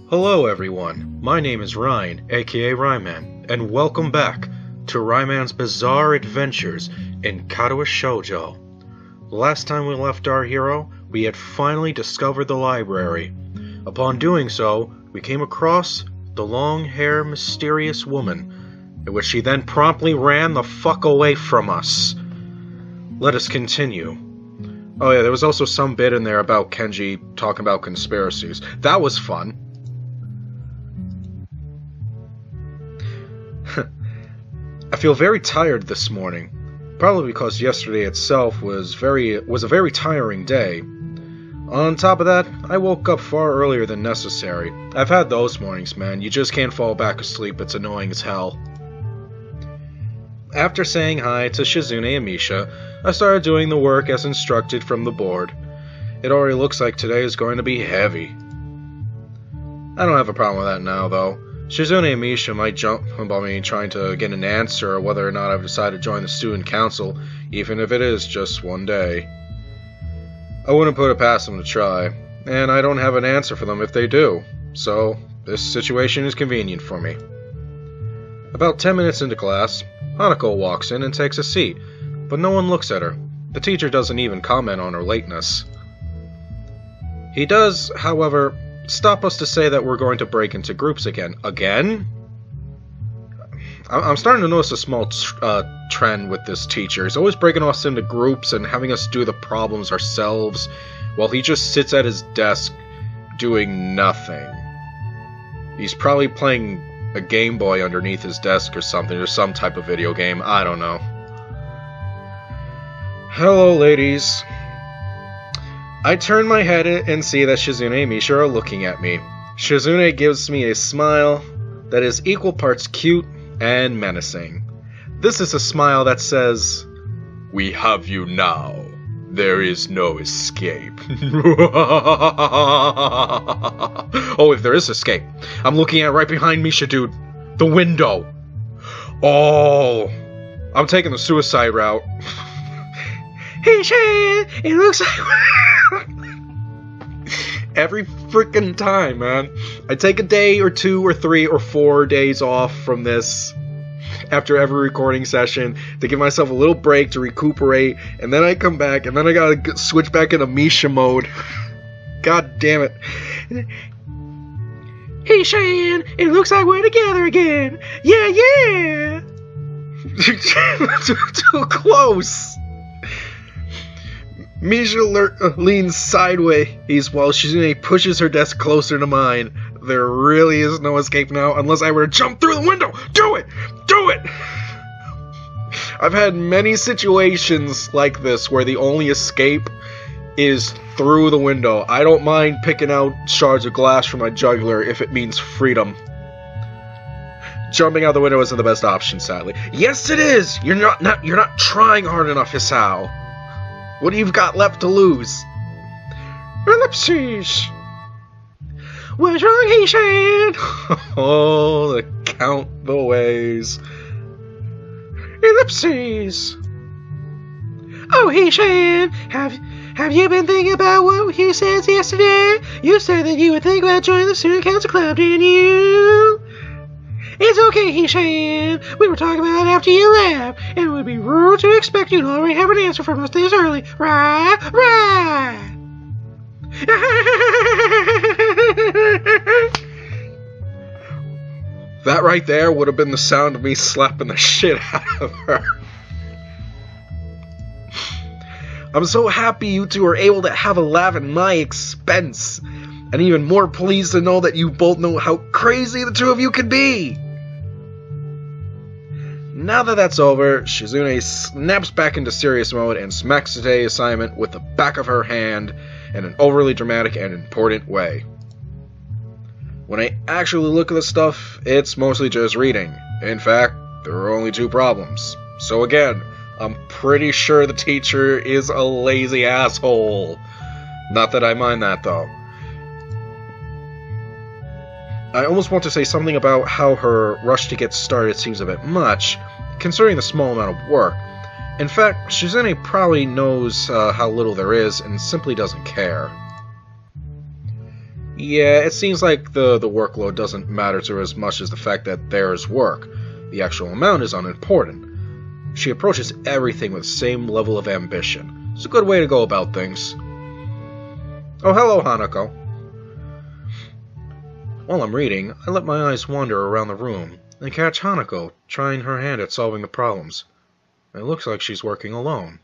Hello everyone, my name is Ryan, aka Ryman, and welcome back to Ryman's Bizarre Adventures in Katawa Shoujo. The last time we left our hero, we had finally discovered the library. Upon doing so, we came across the long-haired mysterious woman, in which she then promptly ran the fuck away from us. Let us continue. Oh yeah, there was also some bit in there about Kenji talking about conspiracies. That was fun. I feel very tired this morning, probably because yesterday itself was a very tiring day. On top of that, I woke up far earlier than necessary. I've had those mornings, man. You just can't fall back asleep. It's annoying as hell. After saying hi to Shizune and Misha, I started doing the work as instructed from the board. It already looks like today is going to be heavy. I don't have a problem with that now, though. Shizune and Misha might jump about me trying to get an answer or whether or not I've decided to join the student council, even if it is just one day. I wouldn't put it past them to try, and I don't have an answer for them if they do, so this situation is convenient for me. About 10 minutes into class, Hanako walks in and takes a seat, but no one looks at her. The teacher doesn't even comment on her lateness. He does, however, stop us to say that we're going to break into groups again. Again? I'm starting to notice a small trend with this teacher. He's always breaking us into groups and having us do the problems ourselves, while he just sits at his desk doing nothing. He's probably playing a Game Boy underneath his desk or something, or some type of video game. I don't know. Hello, ladies. I turn my head and see that Shizune and Misha are looking at me. Shizune gives me a smile that is equal parts cute and menacing. This is a smile that says, "We have you now. There is no escape." Oh, if there is escape. I'm looking at right behind Misha, dude. The window. Oh, I'm taking the suicide route. Hey, Shan, it looks like... Every freaking time, man. I take a day or 2 or 3 or 4 days off from this after every recording session to give myself a little break to recuperate, and then I come back, and then I gotta switch back into Misha mode. God damn it. Hey, Cheyenne, it looks like we're together again. Yeah, yeah. Too close. Misha leans sideways while Shizune pushes her desk closer to mine. There really is no escape now unless I were to jump through the window. Do it! Do it! I've had many situations like this where the only escape is through the window. I don't mind picking out shards of glass from my jugular if it means freedom. Jumping out the window isn't the best option, sadly. Yes, it is! You're not trying hard enough, Hisao. What do you got left to lose? Ellipses! What's wrong, Heishan? Oh, the count the ways. Ellipses! Oh, Heishan, have you been thinking about what you said yesterday? You said that you would think about joining the student council club, didn't you? It's okay, Heishan. We were talking about it after you left, and it would be rude to expect you to already have an answer from us this early. Right? Right! That right there would have been the sound of me slapping the shit out of her. I'm so happy you two are able to have a laugh at my expense, and even more pleased to know that you both know how crazy the two of you can be. Now that that's over, Shizune snaps back into serious mode and smacks today's assignment with the back of her hand in an overly dramatic and important way. When I actually look at the stuff, it's mostly just reading. In fact, there are only 2 problems. So again, I'm pretty sure the teacher is a lazy asshole. Not that I mind that, though. I almost want to say something about how her rush to get started seems a bit much, considering the small amount of work. In fact, Shizune probably knows how little there is and simply doesn't care. Yeah, it seems like the workload doesn't matter to her as much as the fact that there's work. The actual amount is unimportant. She approaches everything with the same level of ambition. It's a good way to go about things. Oh, hello, Hanako. While I'm reading, I let my eyes wander around the room and catch Hanako trying her hand at solving the problems. It looks like she's working alone.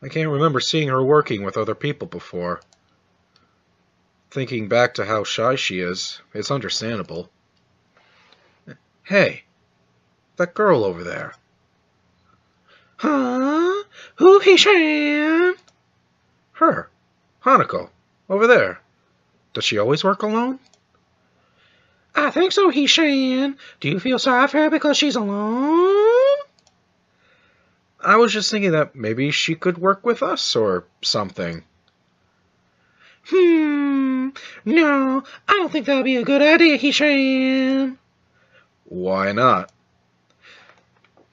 I can't remember seeing her working with other people before. Thinking back to how shy she is, it's understandable. Hey, that girl over there. Huh? Who he-shan? Her. Hanako. Over there. Does she always work alone? I think so, he-shan. Do you feel sorry for her because she's alone? I was just thinking that maybe she could work with us or something. No, I don't think that would be a good idea, he-shan. Why not?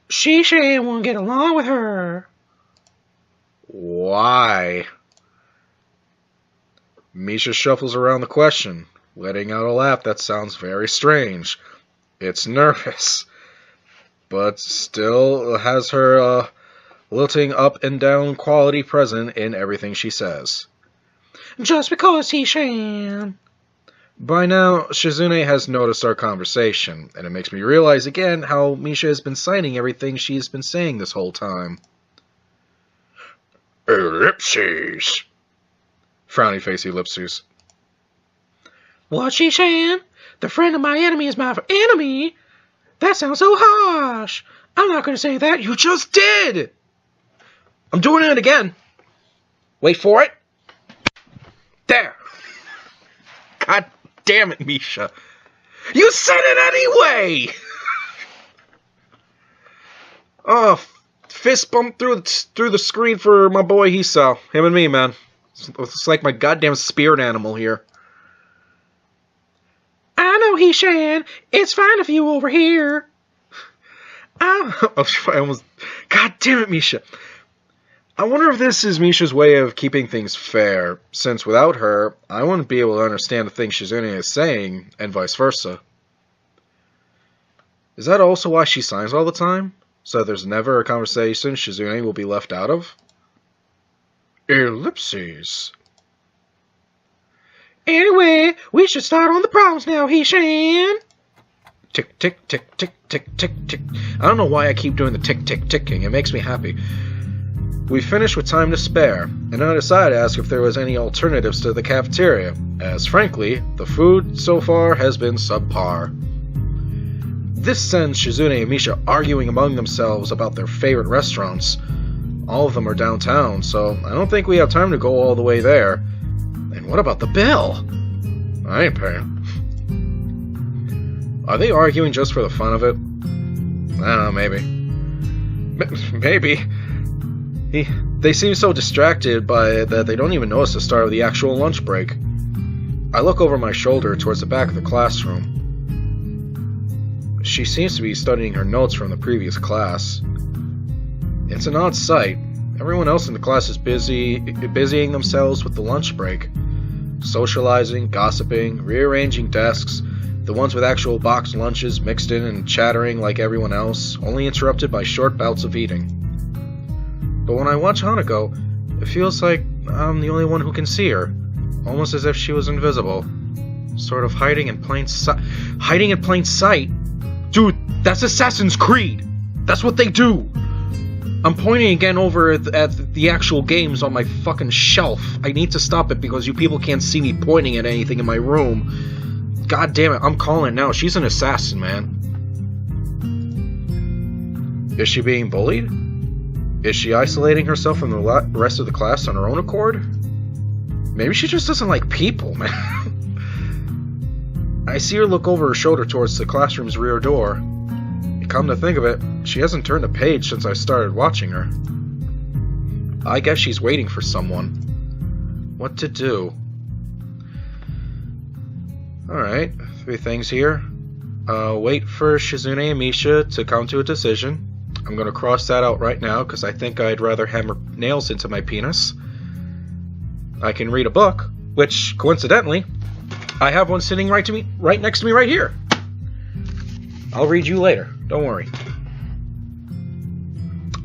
She-shan won't get along with her. Why? Misha shuffles around the question, letting out a laugh that sounds very strange. It's nervous, but still has her lilting up and down quality present in everything she says. Just because he shan. By now, Shizune has noticed our conversation, and it makes me realize again how Misha has been citing everything she's been saying this whole time. Ellipses. Frowny face ellipses. What, she shan? The friend of my enemy is my enemy? That sounds so harsh. I'm not going to say that. You just did. I'm doing it again. Wait for it. There. God damn it, Misha. You said it anyway! Oh, fist bump through the screen for my boy Hisa. Him and me, man. It's like my goddamn spirit animal here. I know, He-shan. It's fine if you over here. I almost... God damn it, Misha. I wonder if this is Misha's way of keeping things fair, since without her, I wouldn't be able to understand the things Shizune is saying, and vice versa. Is that also why she signs all the time? So there's never a conversation Shizune will be left out of? Ellipses. Anyway, we should start on the problems now, He-shan. Tick, tick, tick, tick, tick, tick, tick. I don't know why I keep doing the tick, tick, ticking. It makes me happy. We finished with time to spare, and I decided to ask if there was any alternatives to the cafeteria, as frankly, the food so far has been subpar. This sends Shizune and Misha arguing among themselves about their favorite restaurants. All of them are downtown, so I don't think we have time to go all the way there. And what about the bill? I ain't paying. Are they arguing just for the fun of it? I don't know, maybe. Maybe. They seem so distracted by it that they don't even notice the start of the actual lunch break. I look over my shoulder towards the back of the classroom. She seems to be studying her notes from the previous class. It's an odd sight. Everyone else in the class is busying themselves with the lunch break. Socializing, gossiping, rearranging desks, the ones with actual boxed lunches mixed in and chattering like everyone else, only interrupted by short bouts of eating. But when I watch Hanako, it feels like I'm the only one who can see her, almost as if she was invisible, sort of hiding in plain sight. Hiding in plain sight? Dude, that's Assassin's Creed! That's what they do! I'm pointing again over at the actual games on my fucking shelf. I need to stop it because you people can't see me pointing at anything in my room. God damn it, I'm calling it now. She's an assassin, man. Is she being bullied? Is she isolating herself from the rest of the class on her own accord? Maybe she just doesn't like people, man. I see her look over her shoulder towards the classroom's rear door. Come to think of it, she hasn't turned a page since I started watching her. I guess she's waiting for someone. What to do? Alright, 3 things here. Wait for Shizune and Misha to come to a decision. I'm going to cross that out right now because I think I'd rather hammer nails into my penis. I can read a book, Which, coincidentally, I have one sitting right next to me right here. I'll read you later. Don't worry.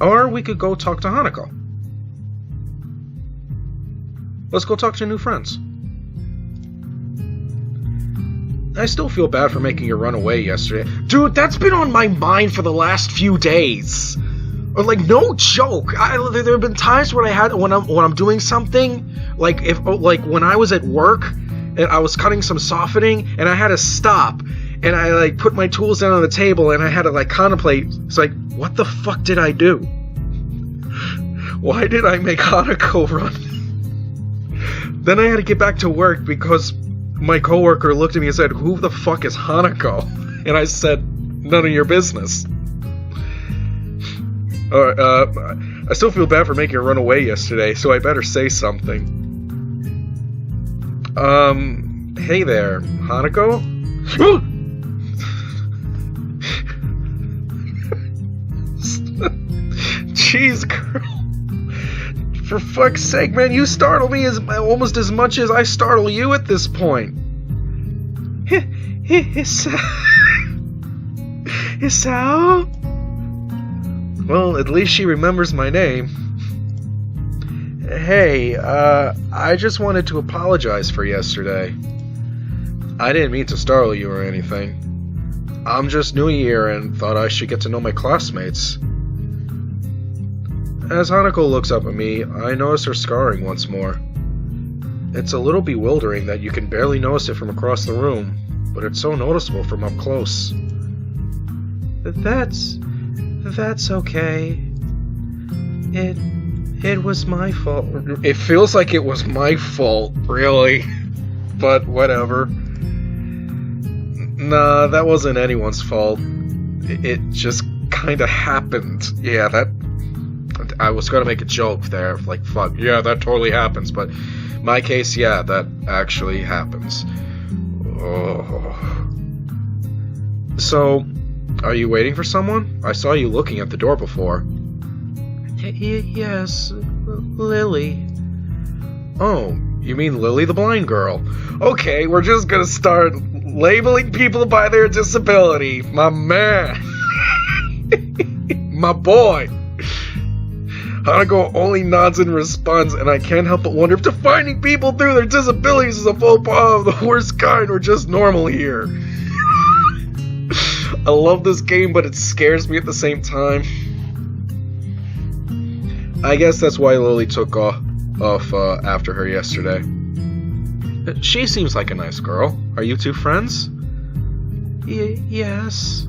Or we could go talk to Hanako. Let's go talk to new friends. I still feel bad for making you run away yesterday. Dude, that's been on my mind for the last few days. Or like, no joke. There have been times when I'm doing something, like when I was at work and I was cutting some softening and I had to stop and I like put my tools down on the table and I had to like contemplate. It's like, what the fuck did I do? Why did I make Hanako run? Then I had to get back to work because my coworker looked at me and said, "Who the fuck is Hanako?" And I said, "None of your business." I still feel bad for making her run away yesterday, so I better say something. Hey there, Hanako? Jeez, girl. For fuck's sake, man, you startle me almost as much as I startle you at this point. Isao? Well, at least she remembers my name. Hey, I just wanted to apologize for yesterday. I didn't mean to startle you or anything. I'm just new here and thought I should get to know my classmates. As Hanako looks up at me, I notice her scarring once more. It's a little bewildering that you can barely notice it from across the room, but it's so noticeable from up close. That's okay. It was my fault. It feels like it was my fault, really. But whatever. Nah, that wasn't anyone's fault. It just kinda happened. Yeah, I was gonna make a joke there, like, fuck, yeah, that totally happens, but in my case, yeah, that actually happens. Oh. So, are you waiting for someone? I saw you looking at the door before. Yes, Lily. Oh, you mean Lily the blind girl. Okay, we're just gonna start labeling people by their disability. My man. My boy. Hanako only nods in response, and I can't help but wonder if defining people through their disabilities is a faux pas of the worst kind or just normal here. I love this game, but it scares me at the same time. I guess that's why Lily took off after her yesterday. She seems like a nice girl. Are you two friends? Yes.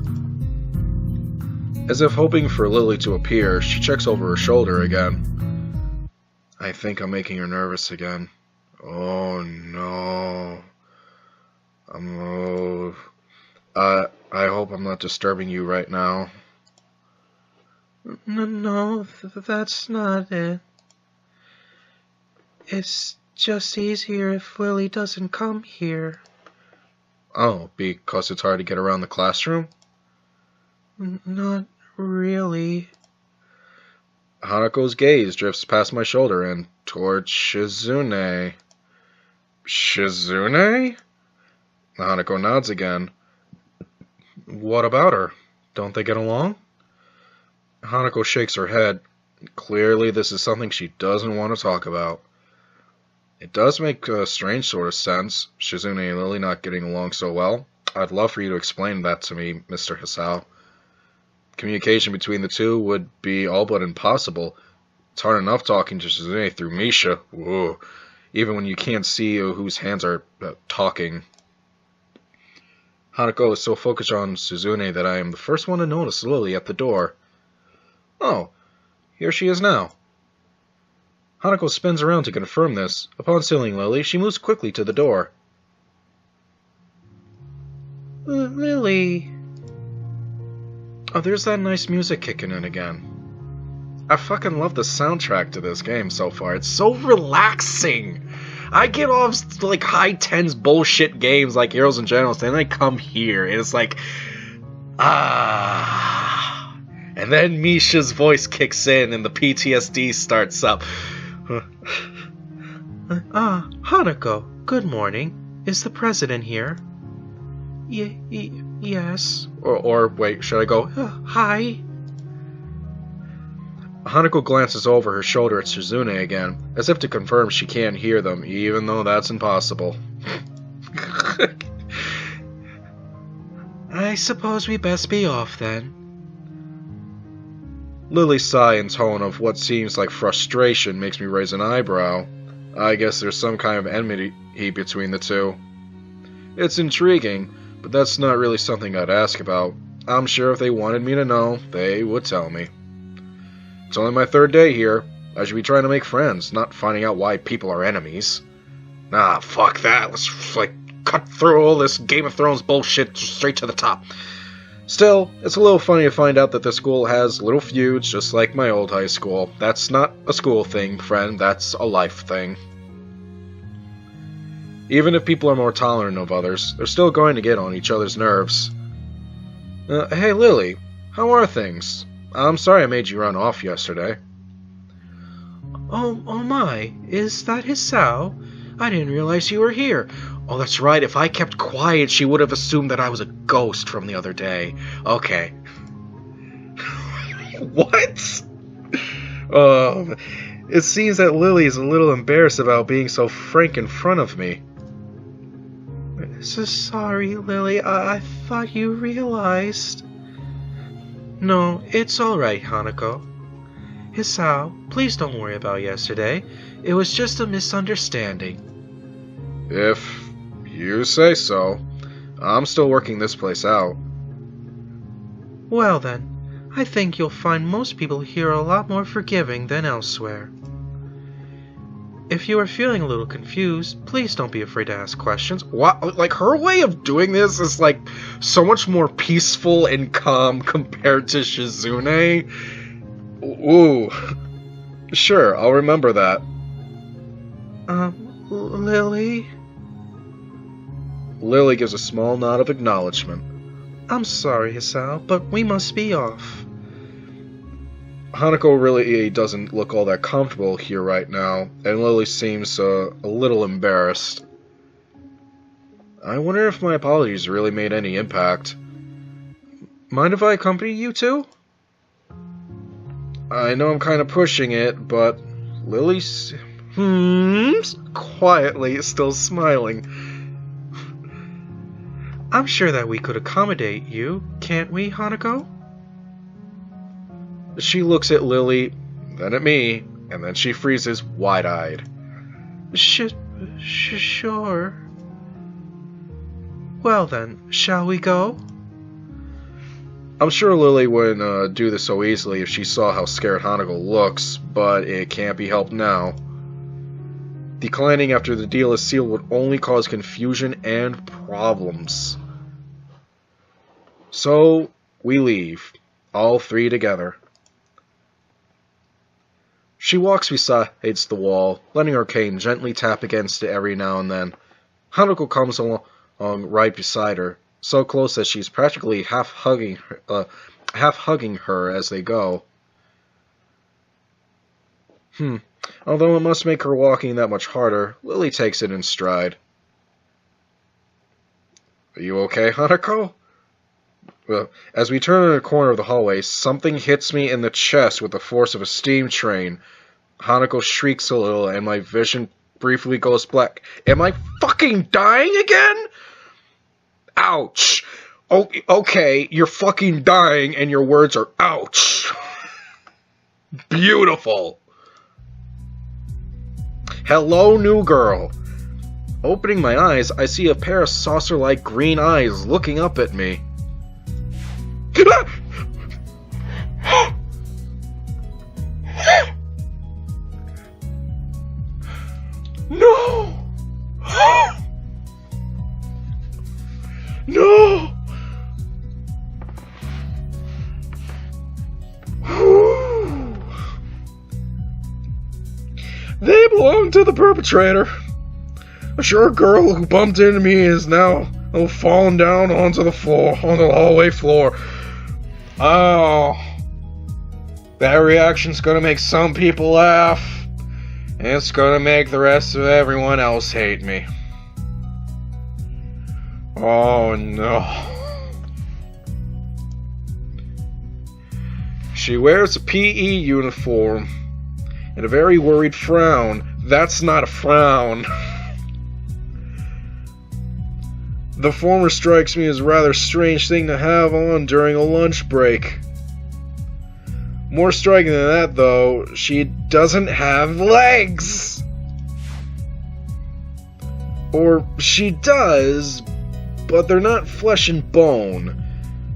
As if hoping for Lily to appear, she checks over her shoulder again. I think I'm making her nervous again. Oh no. I hope I'm not disturbing you right now. No, that's not it. It's just easier if Lily doesn't come here. Oh, because it's hard to get around the classroom? Not really. Hanako's gaze drifts past my shoulder and toward Shizune. Shizune? Hanako nods again. What about her? Don't they get along? Hanako shakes her head. Clearly this is something she doesn't want to talk about. It does make a strange sort of sense, Shizune and Lily not getting along so well. I'd love for you to explain that to me, Mr. Hisao. Communication between the two would be all but impossible. It's hard enough talking to Shizune through Misha. Whoa. Even when you can't see whose hands are talking. Hanako is so focused on Suzune that I am the first one to notice Lily at the door. Oh, here she is now. Hanako spins around to confirm this. Upon seeing Lily, she moves quickly to the door. Lily. Oh, there's that nice music kicking in again. I fucking love the soundtrack to this game so far. It's so relaxing. I get off like high tense bullshit games like Heroes and Generals, and then I come here and it's like, ah. And then Misha's voice kicks in and the PTSD starts up. Hanako, good morning. Is the president here? Yes. Or wait, should I go? Hi. Hanako glances over her shoulder at Shizune again, as if to confirm she can't hear them, even though that's impossible. I suppose we best be off then. Lily's sigh and tone of what seems like frustration makes me raise an eyebrow. I guess there's some kind of enmity between the two. It's intriguing, but that's not really something I'd ask about. I'm sure if they wanted me to know, they would tell me. It's only my third day here. I should be trying to make friends, not finding out why people are enemies. Nah, fuck that. Let's, cut through all this Game of Thrones bullshit straight to the top. Still, it's a little funny to find out that the school has little feuds just like my old high school. That's not a school thing, friend. That's a life thing. Even if people are more tolerant of others, they're still going to get on each other's nerves. Hey, Lily. How are things? I'm sorry I made you run off yesterday. Oh my, is that Hisao? I didn't realize you were here. Oh, that's right, if I kept quiet, she would have assumed that I was a ghost from the other day. Okay. What? It seems that Lily is a little embarrassed about being so frank in front of me. So sorry, Lily, I thought you realized. No, it's alright, Hanako. Hisao, please don't worry about yesterday. It was just a misunderstanding. If you say so. I'm still working this place out. Well then, I think you'll find most people here a lot more forgiving than elsewhere. If you are feeling a little confused, please don't be afraid to ask questions. What? Like, her way of doing this is, like, so much more peaceful and calm compared to Shizune. Ooh. Sure, I'll remember that. Lily? Lily gives a small nod of acknowledgement. I'm sorry, Hisao, but we must be off. Hanako really doesn't look all that comfortable here right now, and Lily seems a little embarrassed. I wonder if my apologies really made any impact. Mind if I accompany you two? I know I'm kind of pushing it, but Lily's quietly still smiling. I'm sure that we could accommodate you, can't we, Hanako? She looks at Lily, then at me, and then she freezes wide-eyed. Sure. Well then, shall we go? I'm sure Lily wouldn't do this so easily if she saw how scared Hanako looks, but it can't be helped now. Declining after the deal is sealed would only cause confusion and problems. So, we leave, all three together. She walks besides the wall, letting her cane gently tap against it every now and then. Hanako comes along right beside her, so close that she's practically half hugging her as they go. Although it must make her walking that much harder, Lily takes it in stride. Are you okay, Hanako? Well, as we turn a corner of the hallway, something hits me in the chest with the force of a steam train. Hanako shrieks a little, and my vision briefly goes black. Am I fucking dying again? Ouch! Oh, okay, you're fucking dying, and your words are ouch. Beautiful. Hello, new girl. Opening my eyes, I see a pair of saucer-like green eyes looking up at me. No! No! They belong to the perpetrator. A short girl who bumped into me is now fallen down onto the hallway floor. Oh, that reaction's gonna make some people laugh, It's gonna make the rest of everyone else hate me. Oh no. She wears a PE uniform and a very worried frown. That's not a frown. The former strikes me as a rather strange thing to have on during a lunch break. More striking than that, though, she doesn't have legs! Or she does, but they're not flesh and bone.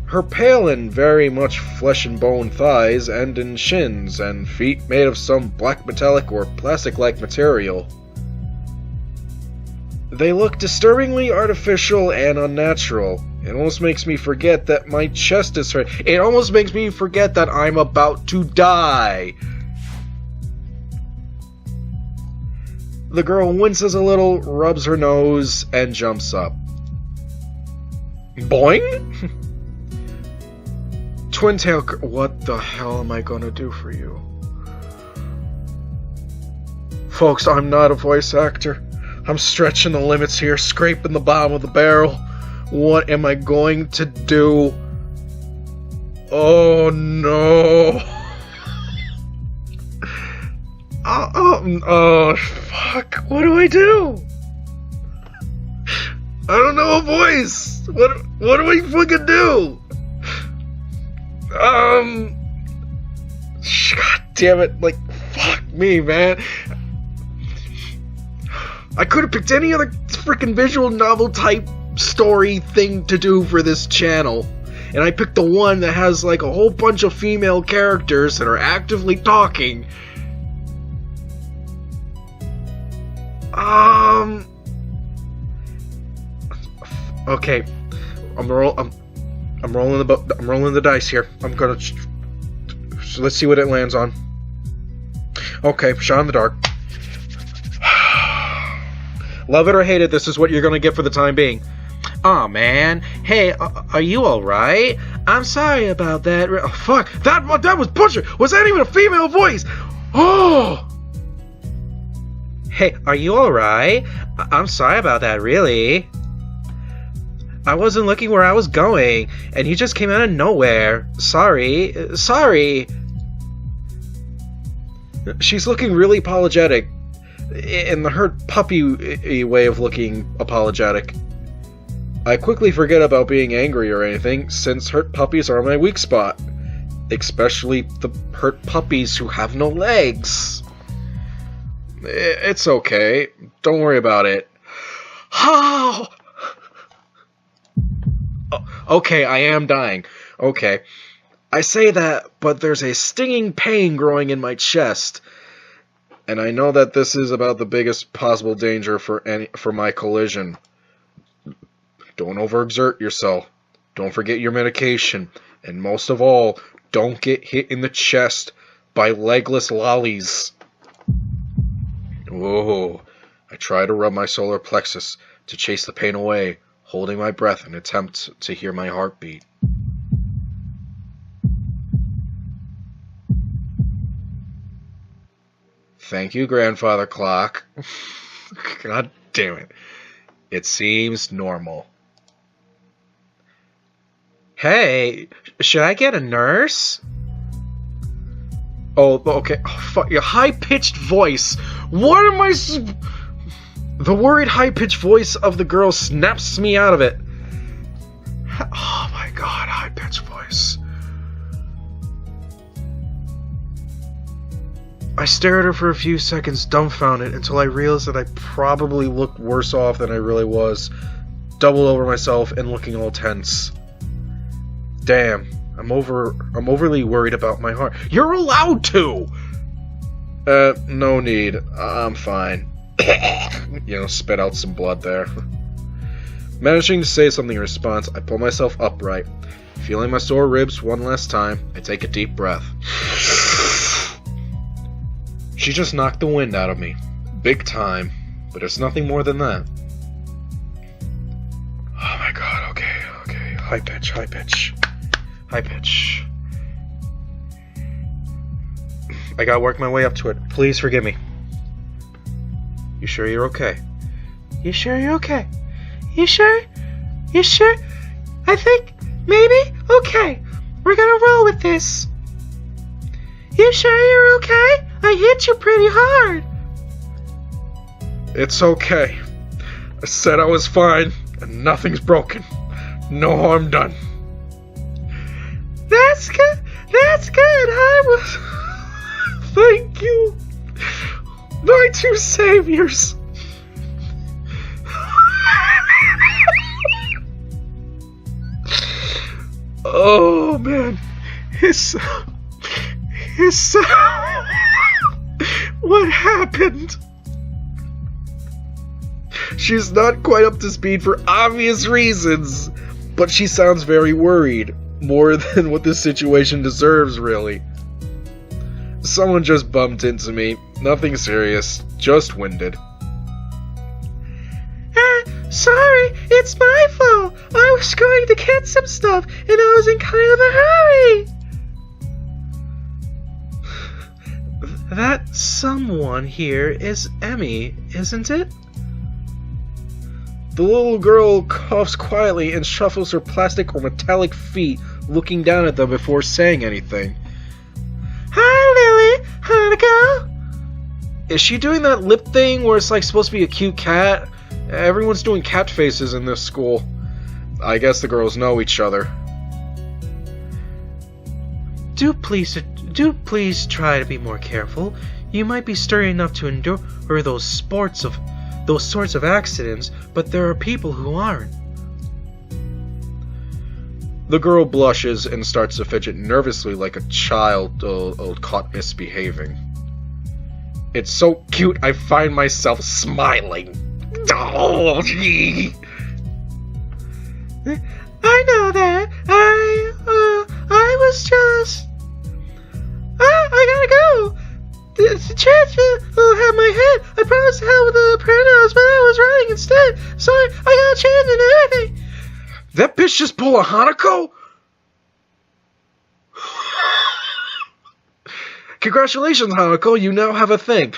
Her pale and very much flesh and bone thighs end in shins, and feet made of some black metallic or plastic-like material. They look disturbingly artificial and unnatural. It almost makes me forget that my chest is hurt. It almost makes me forget that I'm about to die. The girl winces a little, rubs her nose, and jumps up. Boing? Twin Tail, what the hell am I gonna do for you? Folks, I'm not a voice actor. I'm stretching the limits here, scraping the bottom of the barrel. What am I going to do? Oh no. Oh, fuck. What do I do? I don't know a voice. What do I fucking do? God damn it. Like, fuck me, man. I could have picked any other freaking visual novel type story thing to do for this channel. And I picked the one that has like a whole bunch of female characters that are actively talking. Okay. I'm rolling the dice here. I'm gonna so let's see what it lands on. Okay, shot in the dark. Love it or hate it, this is what you're gonna get for the time being. Aw, man. Hey, are you alright? I'm sorry about that. Oh, fuck. That was Butcher. Was that even a female voice? Oh! Hey, are you alright? I'm sorry about that, really. I wasn't looking where I was going, and you just came out of nowhere. Sorry. She's looking really apologetic. In the hurt puppy way of looking apologetic. I quickly forget about being angry or anything, since hurt puppies are my weak spot. Especially the hurt puppies who have no legs. It's okay. Don't worry about it. How? Okay, I am dying. Okay. I say that, but there's a stinging pain growing in my chest. And I know that this is about the biggest possible danger for my collision. Don't overexert yourself. Don't forget your medication. And most of all, don't get hit in the chest by legless lollies. Whoa. I try to rub my solar plexus to chase the pain away, holding my breath in an attempt to hear my heartbeat. Thank you, Grandfather Clock. God damn it. It seems normal. Hey, should I get a nurse? Oh, okay. Oh, fuck, your high-pitched voice. What am I... The worried high-pitched voice of the girl snaps me out of it. Oh my god, high-pitched voice. I stared at her for a few seconds, dumbfounded, until I realized that I probably looked worse off than I really was, doubled over myself and looking all tense. Damn, I'm overly worried about my heart. You're allowed to! No need. I'm fine. Spit out some blood there. Managing to say something in response, I pull myself upright. Feeling my sore ribs one last time, I take a deep breath. She just knocked the wind out of me. Big time. But it's nothing more than that. Oh my god, okay. High pitch. I gotta work my way up to it. Please forgive me. sure you're okay? You sure you're okay? You sure? You sure? I think maybe? Okay, we're gonna roll with this. You sure you're okay? I hit you pretty hard. It's okay. I said I was fine, and nothing's broken. No harm done. That's good. That's good. I was... Thank you. My two saviors. Oh, man. His... What happened? She's not quite up to speed for obvious reasons, but she sounds very worried. More than what this situation deserves, really. Someone just bumped into me. Nothing serious. Just winded. Sorry, it's my fault. I was going to get some stuff, and I was in kind of a hurry. That someone here is Emmy, isn't it? The little girl coughs quietly and shuffles her plastic or metallic feet, looking down at them before saying anything. Hi, Lily. How'd it go? Is she doing that lip thing where it's like supposed to be a cute cat? Everyone's doing cat faces in this school. I guess the girls know each other. Do please try to be more careful. You might be sturdy enough to endure those sorts of accidents, but there are people who aren't. The girl blushes and starts to fidget nervously like a child caught misbehaving. It's so cute I find myself smiling. Oh, gee. I know that. I was just... I gotta go. The chance will have my head. I promised to help with the printouts, but I was writing instead. So I got changed and everything. That bitch just pulled a Hanako? Congratulations, Hanako, you now have a thing.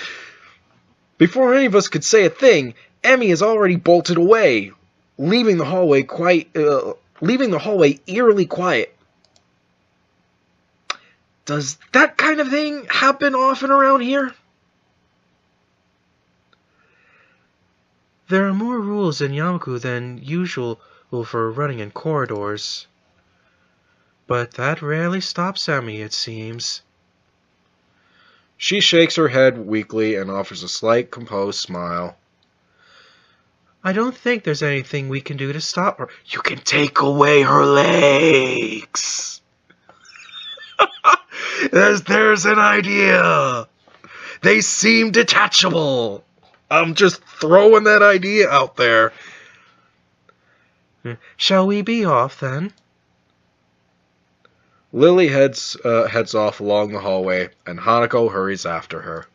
Before any of us could say a thing, Emmy has already bolted away, leaving the hallway eerily quiet. Does that kind of thing happen often around here? There are more rules in Yamaku than usual for running in corridors. But that rarely stops Emmy, it seems. She shakes her head weakly and offers a slight, composed smile. I don't think there's anything we can do to stop her. You can take away her legs. There's an idea. They seem detachable. I'm just throwing that idea out there. Shall we be off then? Lily heads off along the hallway, and Hanako hurries after her.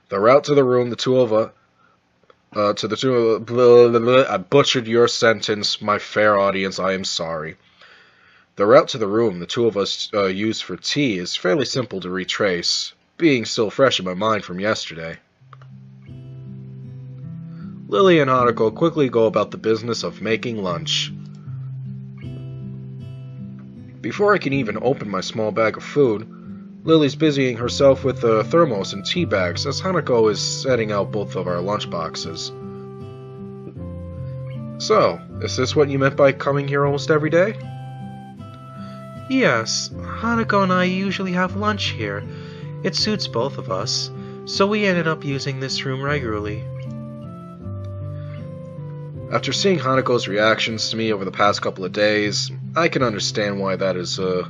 The route to the room, I butchered your sentence, my fair audience, I am sorry. The route to the room the two of us used for tea is fairly simple to retrace, being still fresh in my mind from yesterday. Lily and Hanako quickly go about the business of making lunch. Before I can even open my small bag of food, Lily's busying herself with the thermos and tea bags as Hanako is setting out both of our lunch boxes. So, is this what you meant by coming here almost every day? Yes, Hanako and I usually have lunch here. It suits both of us, so we ended up using this room regularly. After seeing Hanako's reactions to me over the past couple of days, I can understand why that is a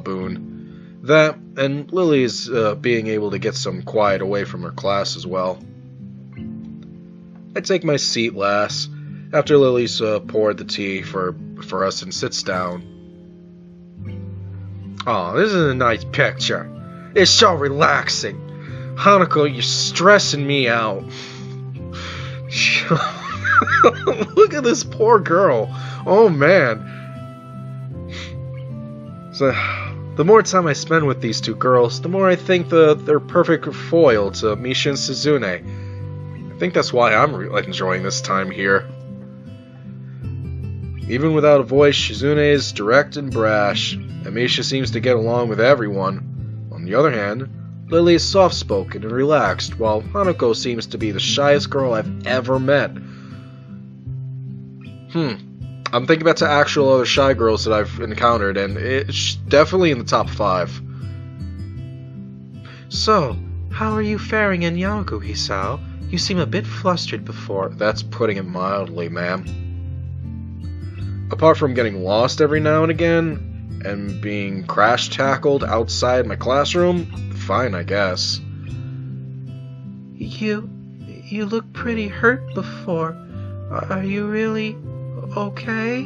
boon. That, and Lily's being able to get some quiet away from her class as well. I take my seat last, after Lily's poured the tea for us and sits down. Oh, this is a nice picture. It's so relaxing. Hanako, you're stressing me out. Look at this poor girl. Oh, man. So, the more time I spend with these two girls, the more I think they're perfect foil to Misha and Suzune. think that's why I'm enjoying this time here. Even without a voice, Shizune is direct and brash. Amisha seems to get along with everyone. On the other hand, Lily is soft-spoken and relaxed, while Hanako seems to be the shyest girl I've ever met. I'm thinking back to actual other shy girls that I've encountered, and it's definitely in the top 5. So, how are you faring in Yaogu, Hisao? You seem a bit flustered before. That's putting it mildly, ma'am. Apart from getting lost every now and again, and being crash-tackled outside my classroom, fine, I guess. You look pretty hurt before. Are you really okay?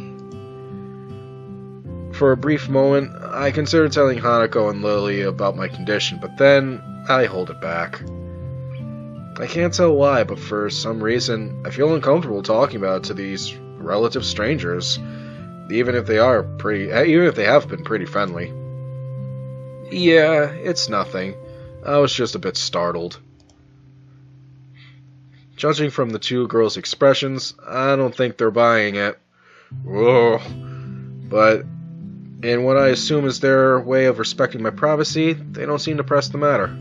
For a brief moment, I considered telling Hanako and Lily about my condition, but then I hold it back. I can't tell why, but for some reason, I feel uncomfortable talking about it to these relative strangers, even if they have been pretty friendly. Yeah, it's nothing. I was just a bit startled. Judging from the two girls' expressions, I don't think they're buying it. Whoa. But in what I assume is their way of respecting my privacy, they don't seem to press the matter.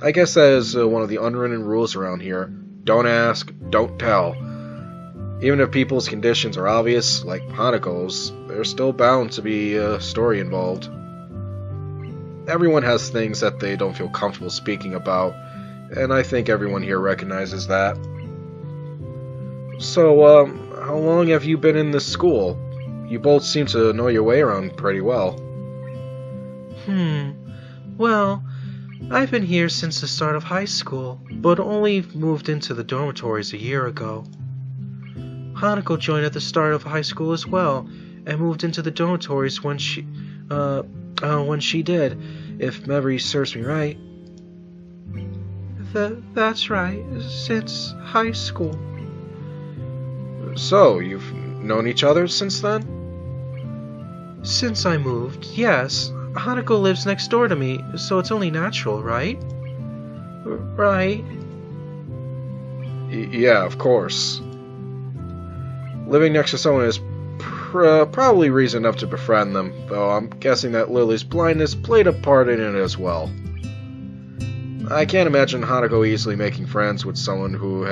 I guess that is one of the unwritten rules around here. Don't ask, don't tell. Even if people's conditions are obvious, like Hanako's, there's still bound to be a story involved. Everyone has things that they don't feel comfortable speaking about, and I think everyone here recognizes that. So, how long have you been in this school? You both seem to know your way around pretty well. Well, I've been here since the start of high school, but only moved into the dormitories a year ago. Hanako joined at the start of high school as well, and moved into the dormitories when she did, if memory serves me right. That's right, since high school. So, you've known each other since then? Since I moved, yes. Hanako lives next door to me, so it's only natural, right? Right. Yeah, of course. Living next to someone is probably reason enough to befriend them, though I'm guessing that Lily's blindness played a part in it as well. I can't imagine Hanako easily making friends with someone who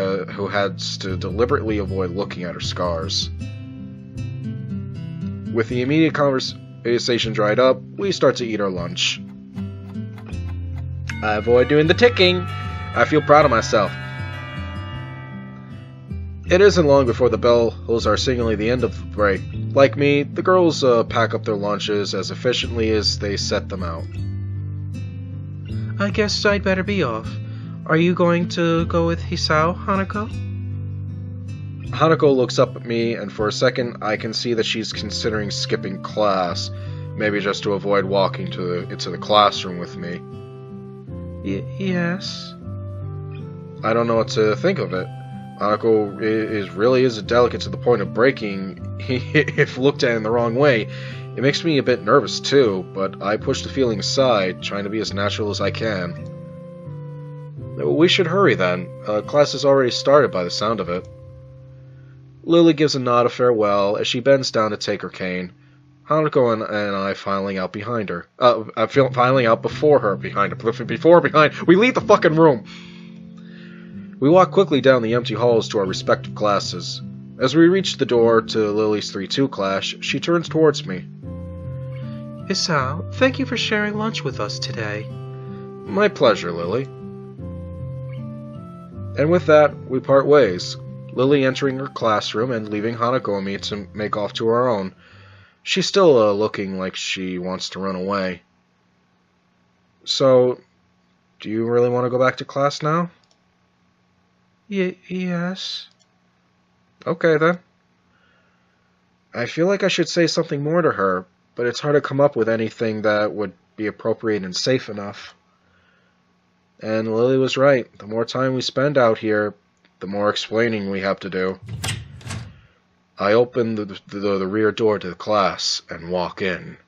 has to deliberately avoid looking at her scars. With the immediate conversation dried up, we start to eat our lunch. I avoid doing the ticking. I feel proud of myself. It isn't long before the bells are signaling the end of the break. Like me, the girls pack up their lunches as efficiently as they set them out. I guess I'd better be off. Are you going to go with Hisao, Hanako? Hanako looks up at me, and for a second I can see that she's considering skipping class, maybe just to avoid walking into the classroom with me. Yes. I don't know what to think of it. Hanako really is delicate to the point of breaking if looked at in the wrong way. It makes me a bit nervous too, but I push the feeling aside, trying to be as natural as I can. We should hurry then. Class has already started by the sound of it. Lily gives a nod of farewell as she bends down to take her cane. Hanako and I filing out behind her. Filing out before her, behind her. Behind. We leave the fucking room! We walk quickly down the empty halls to our respective classes. As we reach the door to Lily's 3-2 class, she turns towards me. Hisao, thank you for sharing lunch with us today. My pleasure, Lily. And with that, we part ways, Lily entering her classroom and leaving Hanako and me to make off to our own. She's still looking like she wants to run away. So, do you really want to go back to class now? Yes. Okay, then. I feel like I should say something more to her, but it's hard to come up with anything that would be appropriate and safe enough. And Lily was right. The more time we spend out here, the more explaining we have to do. I open the rear door to the class and walk in.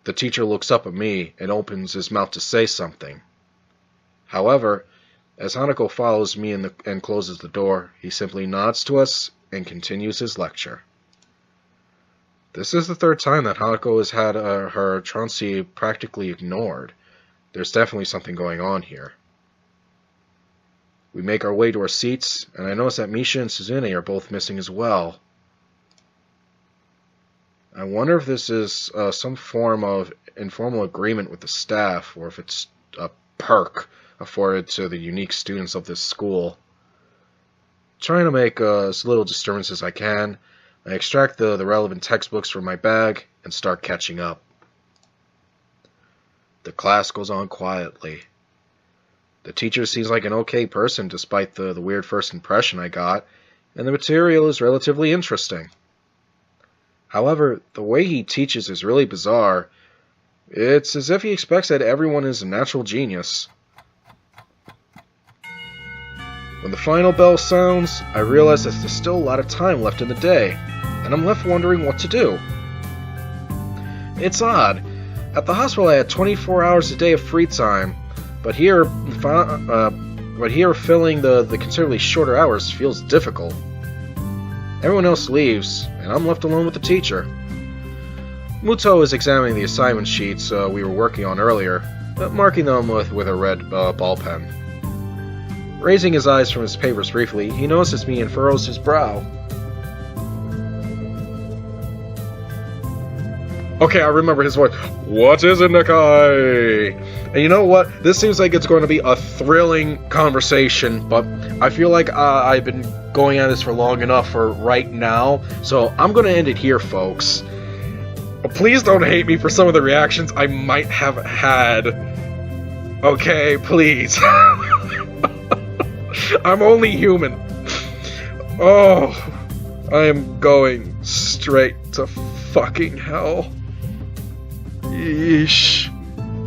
The teacher looks up at me and opens his mouth to say something. However, As Hanako follows me and closes the door, he simply nods to us and continues his lecture. This is the third time that Hanako has had her truancy practically ignored. There's definitely something going on here. We make our way to our seats, and I notice that Misha and Suzune are both missing as well. I wonder if this is some form of informal agreement with the staff, or if it's a perk afforded to the unique students of this school. Trying to make as little disturbance as I can, I extract the relevant textbooks from my bag and start catching up. The class goes on quietly. The teacher seems like an okay person despite the weird first impression I got, and the material is relatively interesting. However, the way he teaches is really bizarre. It's as if he expects that everyone is a natural genius. When the final bell sounds, I realize that there's still a lot of time left in the day, and I'm left wondering what to do. It's odd. At the hospital I had 24 hours a day of free time, but here filling the considerably shorter hours feels difficult. Everyone else leaves, and I'm left alone with the teacher. Muto is examining the assignment sheets we were working on earlier, marking them with a red ball pen. Raising his eyes from his papers briefly, he notices me and furrows his brow. Okay, I remember his voice. What is it, Nakai? And you know what? This seems like it's going to be a thrilling conversation, but I feel like I've been going at this for long enough for right now, so I'm going to end it here, folks. Please don't hate me for some of the reactions I might have had. Okay, please. I'm only human. Oh, I am going straight to fucking hell. Yeesh.